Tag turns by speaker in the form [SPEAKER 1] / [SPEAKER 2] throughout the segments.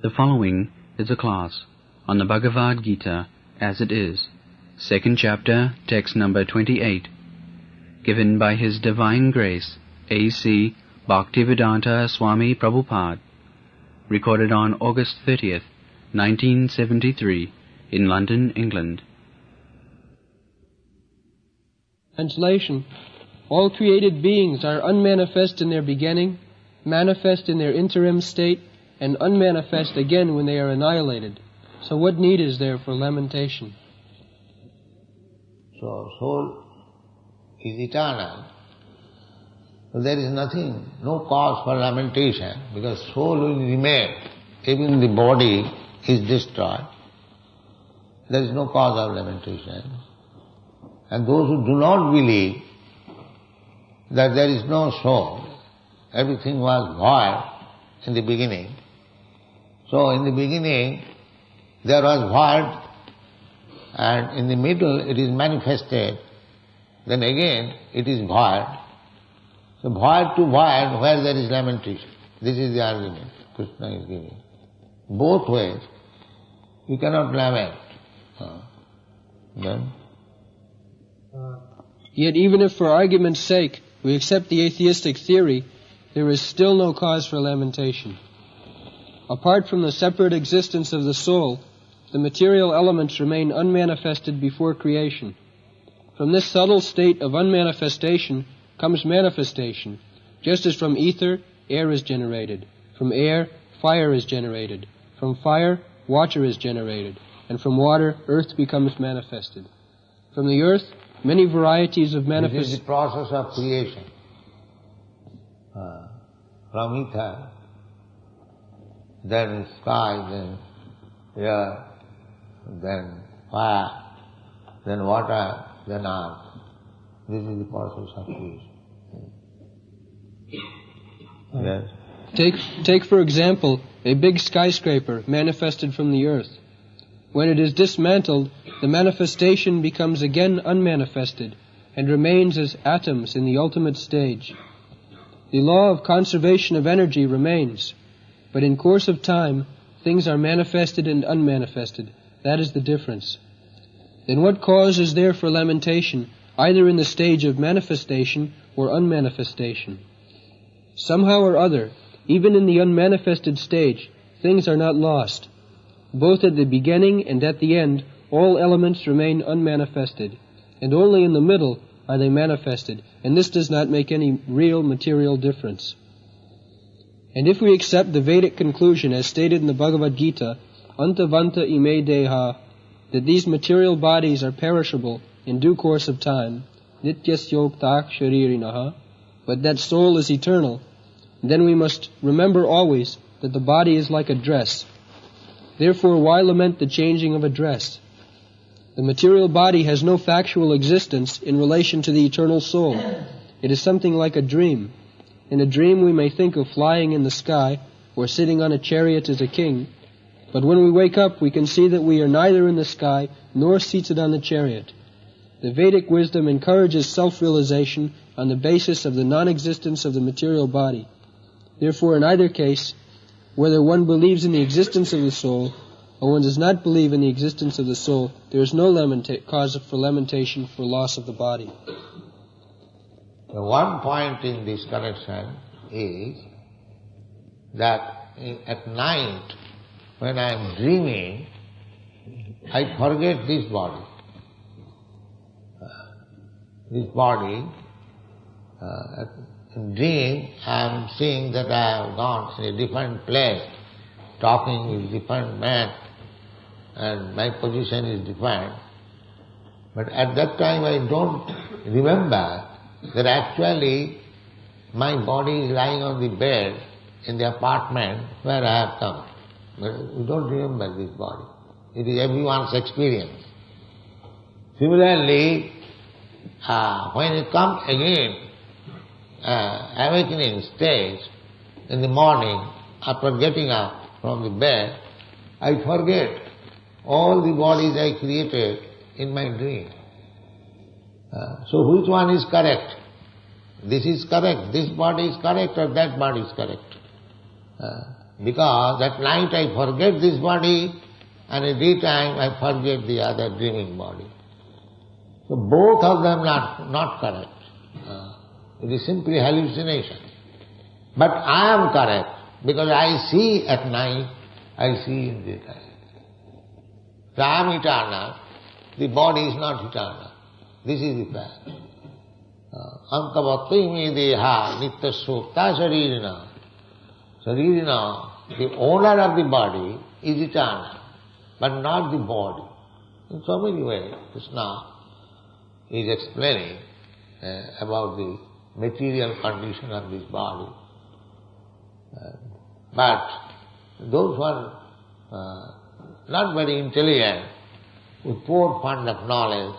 [SPEAKER 1] The following is a class on the Bhagavad Gita as it is, second chapter, text number 28, given by His Divine Grace, A.C. Bhaktivedanta Swami Prabhupada, recorded on August 30th, 1973, in London, England.
[SPEAKER 2] Translation. All created beings are unmanifest in their beginning, manifest in their interim state, and unmanifest again when they are annihilated. So what need is there for lamentation?
[SPEAKER 3] So soul is eternal. So there is nothing, no cause for lamentation, because soul will remain. Even the body is destroyed. There is no cause of lamentation. And those who do not believe that there is no soul, everything was void in the beginning. So in the beginning there was void, and in the middle it is manifested, then again it is void. So void to void, where there is lamentation. This is the argument Krishna is giving. Both ways, you cannot lament. Then?
[SPEAKER 2] Yet even if for argument's sake we accept the atheistic theory, there is still no cause for lamentation. Apart from the separate existence of the soul, the material elements remain unmanifested before creation. From this subtle state of unmanifestation comes manifestation, just as from ether, air is generated. From air, fire is generated. From fire, water is generated. And from water, earth becomes manifested. From the earth, many varieties of manifestation.
[SPEAKER 3] This is the process of creation. From ether, then sky, then air, then fire, then water, then earth. This is the process of creation. Yes.
[SPEAKER 2] Take for example, a big skyscraper manifested from the earth. When it is dismantled, the manifestation becomes again unmanifested and remains as atoms in the ultimate stage. The law of conservation of energy remains, but in course of time, things are manifested and unmanifested. That is the difference. Then what cause is there for lamentation, either in the stage of manifestation or unmanifestation? Somehow or other, even in the unmanifested stage, things are not lost. Both at the beginning and at the end, all elements remain unmanifested, and only in the middle are they manifested, and this does not make any real material difference. And if we accept the Vedic conclusion as stated in the Bhagavad Gita, Antavanta ime deha, that these material bodies are perishable in due course of time, nityasyoktak sharirinaha, but that soul is eternal, then we must remember always that the body is like a dress. Therefore, why lament the changing of a dress? The material body has no factual existence in relation to the eternal soul. It is something like a dream. In a dream we may think of flying in the sky or sitting on a chariot as a king, but when we wake up we can see that we are neither in the sky nor seated on the chariot. The Vedic wisdom encourages self-realization on the basis of the non-existence of the material body. Therefore, in either case, whether one believes in the existence of the soul or one does not believe in the existence of the soul, there is no cause for lamentation for loss of the body.
[SPEAKER 3] One point in this connection is that at night, when I am dreaming, I forget this body. This body, in dream, I am seeing that I have gone in a different place, talking with different men, and my position is different. But at that time I don't remember that actually my body is lying on the bed in the apartment where I have come. But we don't remember this body. It is everyone's experience. Similarly, when you come again, awakening stage, in the morning, after getting up from the bed, I forget all the bodies I created in my dream. So which one is correct? This is correct, this body is correct, or that body is correct? because at night I forget this body and at daytime I forget the other dreaming body. So both of them not correct. It is simply hallucination. But I am correct because I see at night, I see in daytime. So I am eternal, the body is not eternal. This is the fact. Antavatti me deha nitya sukta sharirina. Sharirina, the owner of the body is eternal, but not the body. In so many ways, Krishna is explaining about the material condition of this body. But those who are not very intelligent, with poor fund of knowledge,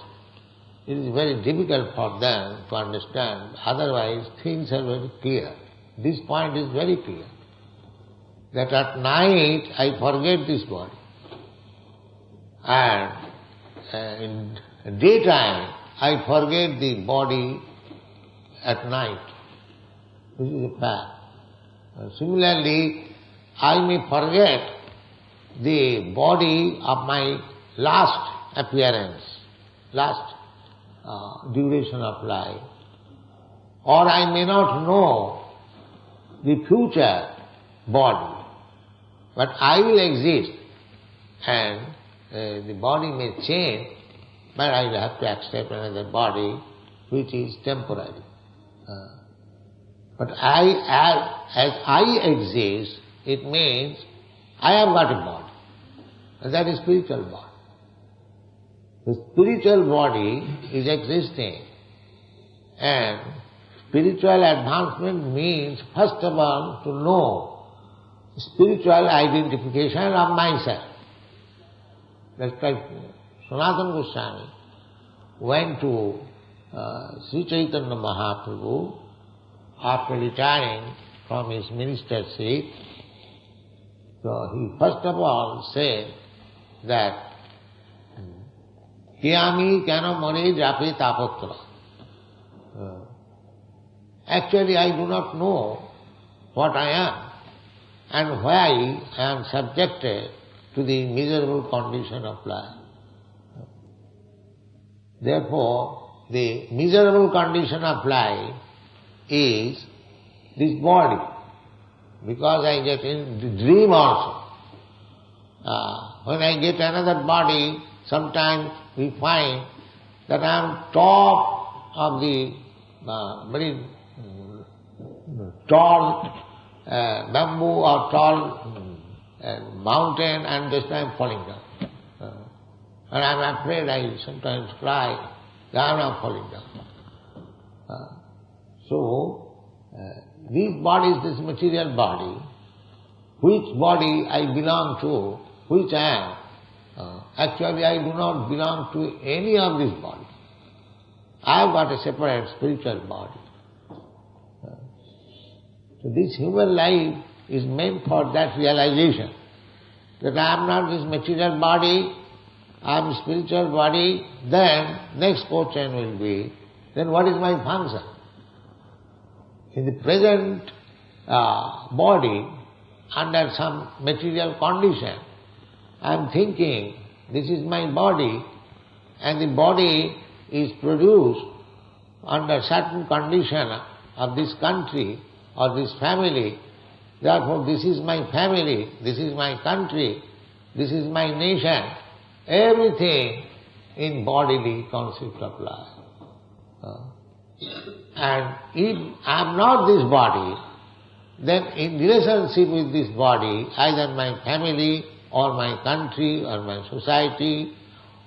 [SPEAKER 3] it is very difficult for them to understand. Otherwise, things are very clear. This point is very clear. That at night I forget this body. And in daytime I forget the body at night. This is a fact. Similarly, I may forget the body of my last appearance, last duration of life, or I may not know the future body, but I will exist and the body may change, but I will have to accept another body which is temporary. But as I exist, it means I have got a body, and that is spiritual body. The spiritual body is existing, and spiritual advancement means, first of all, to know spiritual identification of myself. That's like Sanatana Goswami went to Sri Chaitanya Mahaprabhu after retiring from his ministership. So he first of all said that Kiyami kano more jape tapatra. Actually, I do not know what I am and why I am subjected to the miserable condition of life. Therefore, the miserable condition of life is this body, because I get in the dream also. When I get another body, sometimes we find that I am top of the very tall bamboo or tall mountain, and just I am falling down. And I am afraid, I sometimes cry that I am not falling down. These bodies, this material body, which body I belong to, which I am, actually I do not belong to any of these bodies. I have got a separate spiritual body. So this human life is meant for that realization, that I am not this material body, I am spiritual body. Then next question will be, then what is my function? In the present body, under some material condition, I am thinking, this is my body, and the body is produced under certain condition of this country or this family. Therefore, this is my family, this is my country, this is my nation, everything in bodily concept of life. And if I am not this body, then in relationship with this body, either my family or my country or my society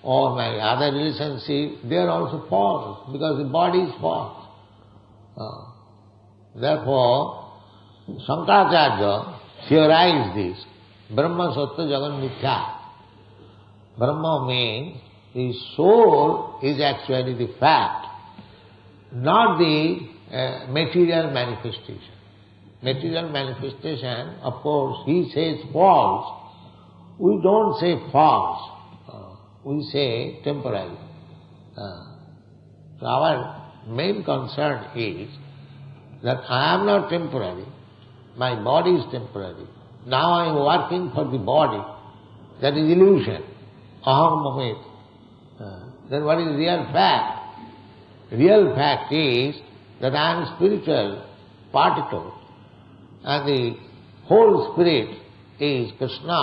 [SPEAKER 3] or my other relationship, they are also false, because the body is false. Therefore, Shankaracharya theorized this. Brahma Sattva Jagan Mithya. Brahma means the soul is actually the fact, not the material manifestation. Material manifestation, of course, he says false. We don't say false. We say temporary. So our main concern is that I am not temporary. My body is temporary. now I am working for the body. That is illusion. Aham mamit. Then what is real fact? Real fact is that I am spiritual particle and the whole spirit is Krishna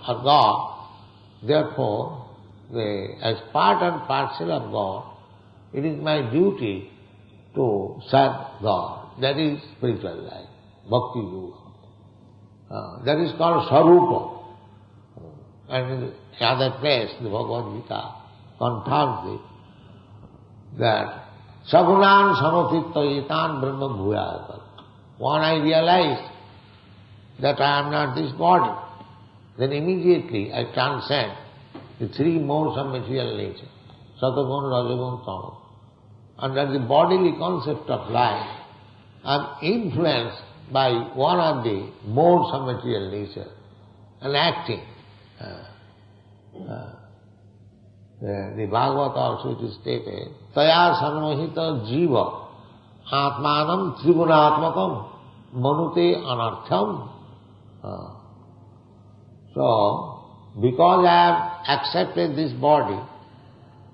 [SPEAKER 3] or God. Therefore, as part and parcel of God, it is my duty to serve God. That is spiritual life, bhakti yoga. That is called sarupa. And in the other place, the Bhagavad Gita confirms it, that sagunan samatittayitan brahma bhuyāyat. When I realized that I am not this body, then immediately I transcend the three modes of material nature, satagun, rajagun, tamas. Under the bodily concept of life, I am influenced by one of the modes of material nature and acting. The Bhagavata also it is stated, taya sanmohita jiva atmanam tribunatmakam manute anartham. So, because I have accepted this body,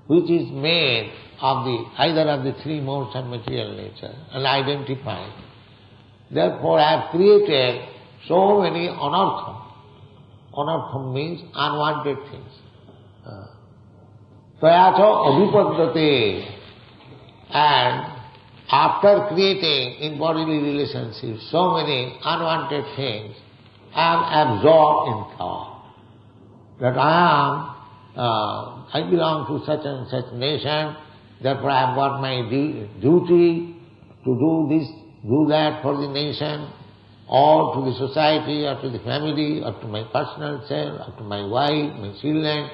[SPEAKER 3] which is made of either of the three modes of material nature and identified, therefore I have created so many anartham. Anartham means unwanted things. Tayacha abhipaddate. And after creating in bodily relationships so many unwanted things, I am absorbed in thought. That I belong to such and such nation, therefore I have got my duty to do this, do that for the nation, or to the society, or to the family, or to my personal self, or to my wife, my children.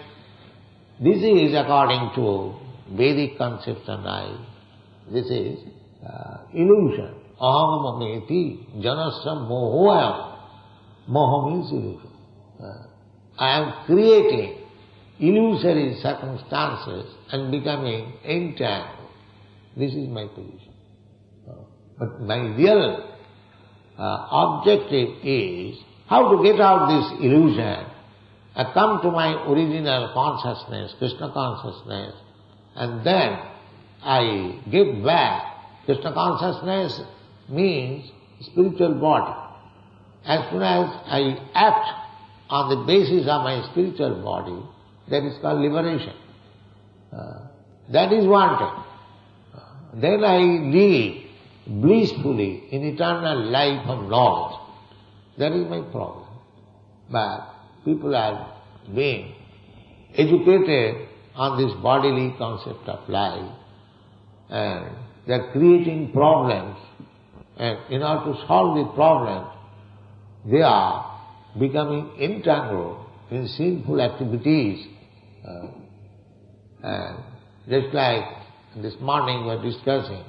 [SPEAKER 3] This is according to Vedic conception. This is illusion. Aham mameti janasya mohoyam. Moha means illusion. I am creating illusory circumstances and becoming entangled. This is my position. But my real objective is how to get out this illusion and come to my original consciousness, Krishna consciousness, and then I give back. Krishna consciousness means spiritual body. As soon as I act on the basis of my spiritual body, that is called liberation. That is wanted. Then I live blissfully in eternal life of knowledge. That is my problem. But people are being educated on this bodily concept of life, and they are creating problems, and in order to solve the problems, they are becoming entangled in sinful activities. And just like this morning we were discussing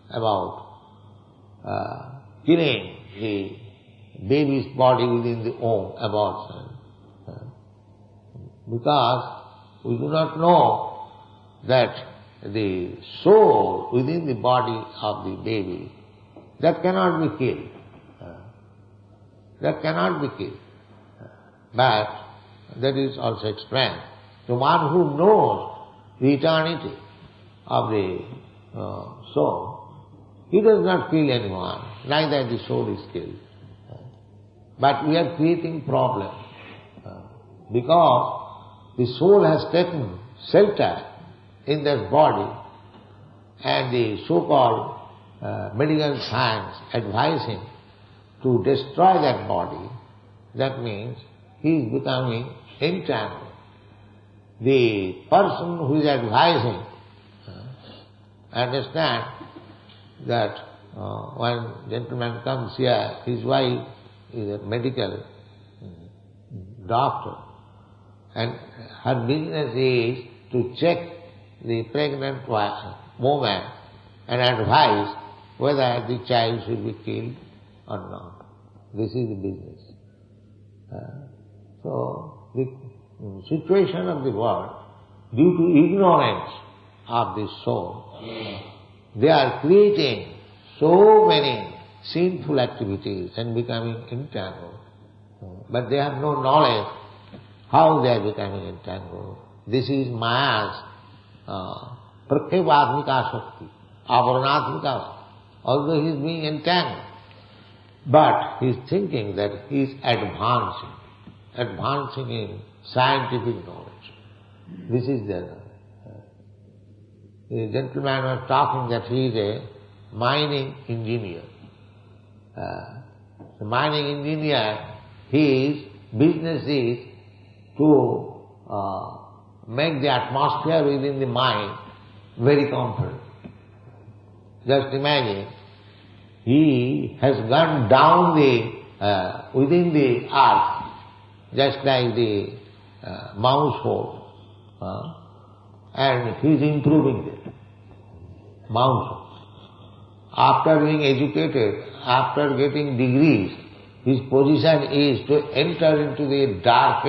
[SPEAKER 3] about killing the baby's body within the womb, abortion. Because we do not know that the soul within the body of the baby, that cannot be killed. That cannot be killed. But that is also explained. The one who knows the eternity of the soul, he does not kill anyone, neither the soul is killed. But we are creating problems because the soul has taken shelter in that body, and the so-called medical science advise him to destroy that body. That means he is becoming entangled. The person who is advising understand that one gentleman comes here, his wife is a medical doctor, and her business is to check the pregnant woman and advise whether the child should be killed or not. This is the business. So the situation of the world, due to ignorance of the soul, they are creating so many sinful activities and becoming entangled. But they have no knowledge how they are becoming entangled. This is Maya's pratyavadmika shakti, avaranatmika. Although he is being entangled, but he is thinking that he is advancing in scientific knowledge. This is the gentleman was talking that he is a mining engineer. The mining engineer, his business is to make the atmosphere within the mine very comfortable. Just imagine, he has gone down within the earth, just like the mouse hole, and he is improving it. Mouse hole. After being educated, after getting degrees, his position is to enter into the dark,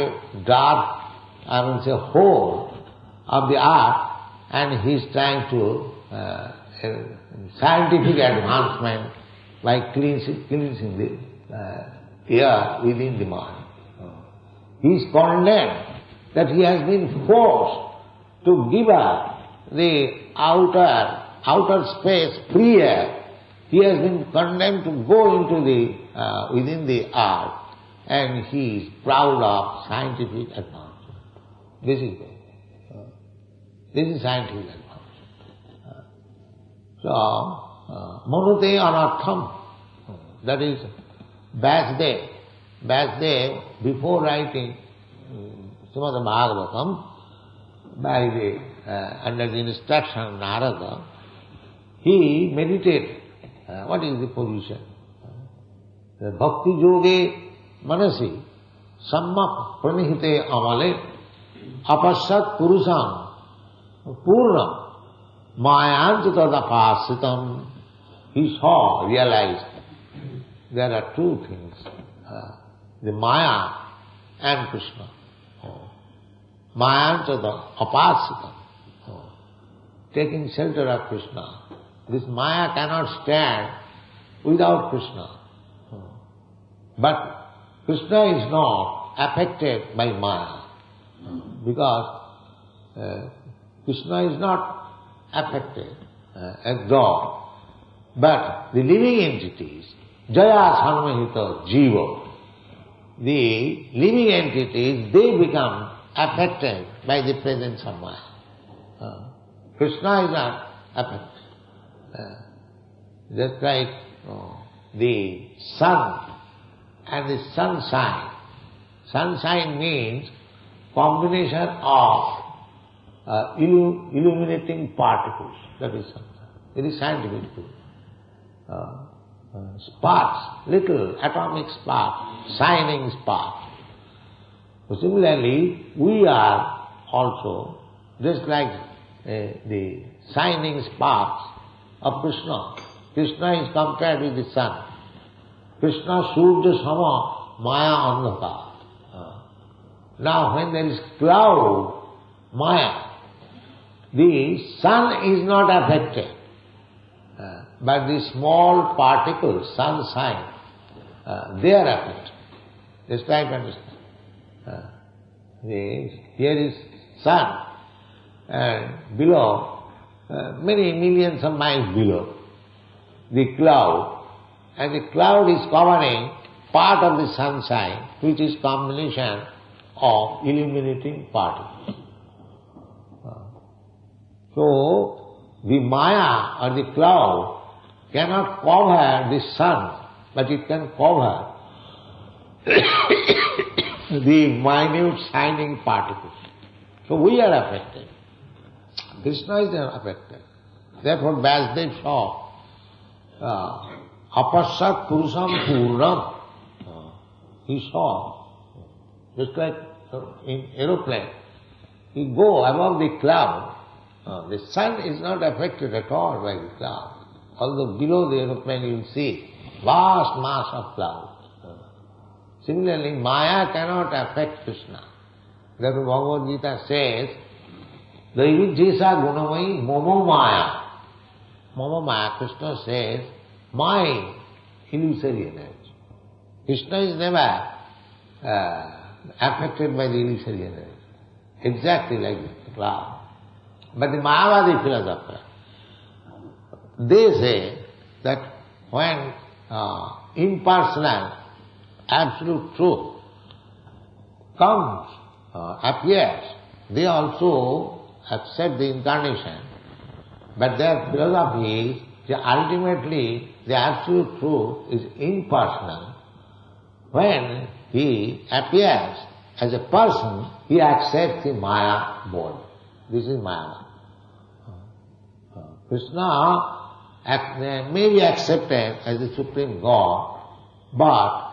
[SPEAKER 3] hole of the earth, and he is trying to scientific advancement by cleansing the air within the mind. He is condemned that he has been forced to give up the outer space, free air. He has been condemned to go into the within the earth, and he is proud of scientific advancement. This is scientific advancement. So, Manute Anartham, that is Vyasdev. Vyasdev, before writing Srimad Bhagavatam, under the instruction of Narada, he meditated. What is the position? Bhakti yoge manasi sammak pranihite amale apasyat purusam purnam mayancha tadapasitam. He saw, realized, there are two things, the Maya and Krishna. Mayancha tadapasitam, taking shelter of Krishna. This Maya cannot stand without Krishna. But Krishna is not affected by Maya, because Krishna is not affected as God. But the living entities, Jaya Sarvahita Jiva, the living entities, they become affected by the presence of Maya. Krishna is not affected. Just like the sun and the sunshine. Sunshine means combination of illuminating particles. That is sunshine. It is scientific too. Sparks, little atomic sparks, shining sparks. So similarly, we are also just like the shining sparks of Krishna. Krishna is compared with the sun. Krishna Surya Sama Maya Andhaka. Now when there is cloud, Maya, the sun is not affected. But the small particles, sunshine, they are affected. Just try to understand. Here is sun, and below, many millions of miles below, the cloud, and the cloud is covering part of the sunshine, which is combination of illuminating particles. So, the Maya or the cloud cannot cover the sun, but it can cover the minute shining particles. So we are affected. Krishna is not affected. Therefore Vyasdev saw apasyat purusam purnam. He saw, just like in aeroplane, you go above the cloud, the sun is not affected at all by the cloud. Although below the aeroplane you will see vast mass of cloud. Similarly, Maya cannot affect Krishna. Therefore Bhagavad Gita says, Daivijesa gunamai momo maya. Momo maya, Krishna says, my illusory energy. Krishna is never affected by the illusory energy. Exactly like the cloud. But the Mayavadi philosopher, they say that when impersonal, absolute truth comes, appears, they also accept the incarnation. But their philosophy is that ultimately the absolute truth is impersonal. When he appears as a person, he accepts the Maya body. This is Maya. Krishna may be accepted as the Supreme God, but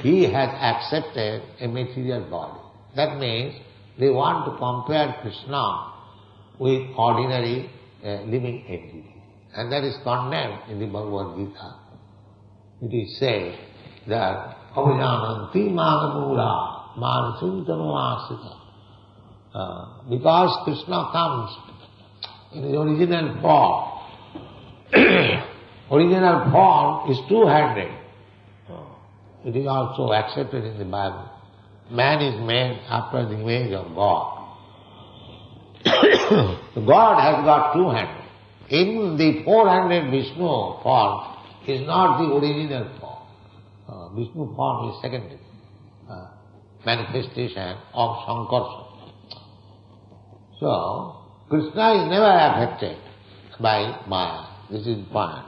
[SPEAKER 3] he has accepted a material body. That means they want to compare Krishna with ordinary living entity. And that is condemned in the Bhagavad Gita. It is said that Abhijananti Manamula Manasintanu Asita. Because Krishna comes in his original form. Original form is two-handed. It is also accepted in the Bible. Man is made after the image of God. God has got two hands. Even the four-handed Vishnu form is not the original form. Vishnu form is secondary manifestation of Sankarsa. So, Krishna is never affected by Maya. This is the point.